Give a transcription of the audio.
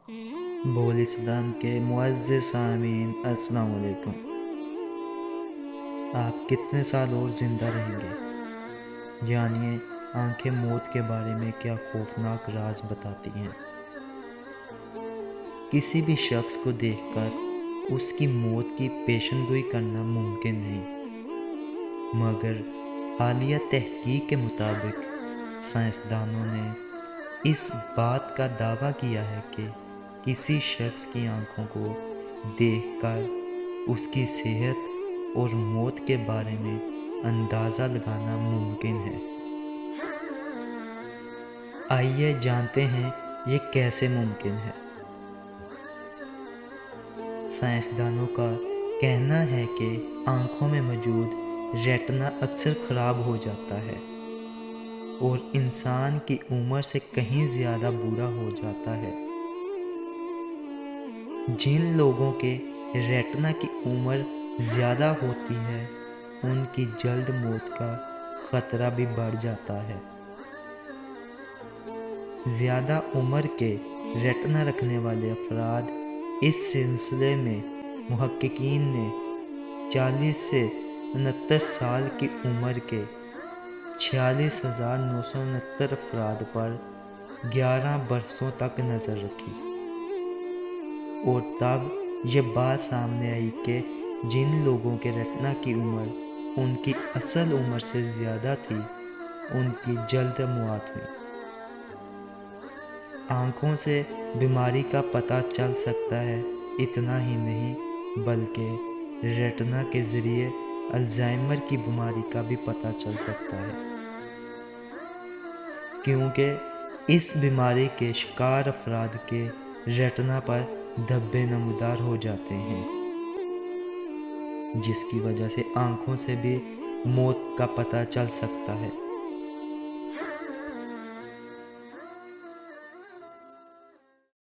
बोल इस्लाम के मुअज़्ज़िज़ सामीन अस्सलाम वालेकुम। आप कितने साल और ज़िंदा रहेंगे? जानिए आंखें मौत के बारे में क्या खौफनाक राज बताती हैं। किसी भी शख्स को देखकर उसकी मौत की पेशनगोई करना मुमकिन नहीं, मगर हालिया तहकीक के मुताबिक साइंसदानों ने इस बात का दावा किया है कि किसी शख्स की आंखों को देखकर उसकी सेहत और मौत के बारे में अंदाज़ा लगाना मुमकिन है। आइए जानते हैं ये कैसे मुमकिन है। साइंसदानों का कहना है कि आंखों में मौजूद रेटिना अक्सर ख़राब हो जाता है और इंसान की उम्र से कहीं ज़्यादा बूढ़ा हो जाता है। जिन लोगों के रेटिना की उम्र ज़्यादा होती है उनकी जल्द मौत का ख़तरा भी बढ़ जाता है। ज़्यादा उम्र के रेटिना रखने वाले अफराद इस सिलसिले में मुहक्किकीन ने 40 से 69 साल की उम्र के 46,969 अफराद पर 11 बरसों तक नज़र रखी और तब ये बात सामने आई कि जिन लोगों के रेटिना की उम्र उनकी असल उम्र से ज़्यादा थी उनकी जल्द मौत हुई। आँखों से बीमारी का पता चल सकता है, इतना ही नहीं बल्कि रेटिना के ज़रिए अल्जाइमर की बीमारी का भी पता चल सकता है, क्योंकि इस बीमारी के शिकार अफराद के रेटिना पर धब्बे नमूदार हो जाते हैं, जिसकी वजह से आँखों से भी मौत का पता चल सकता है।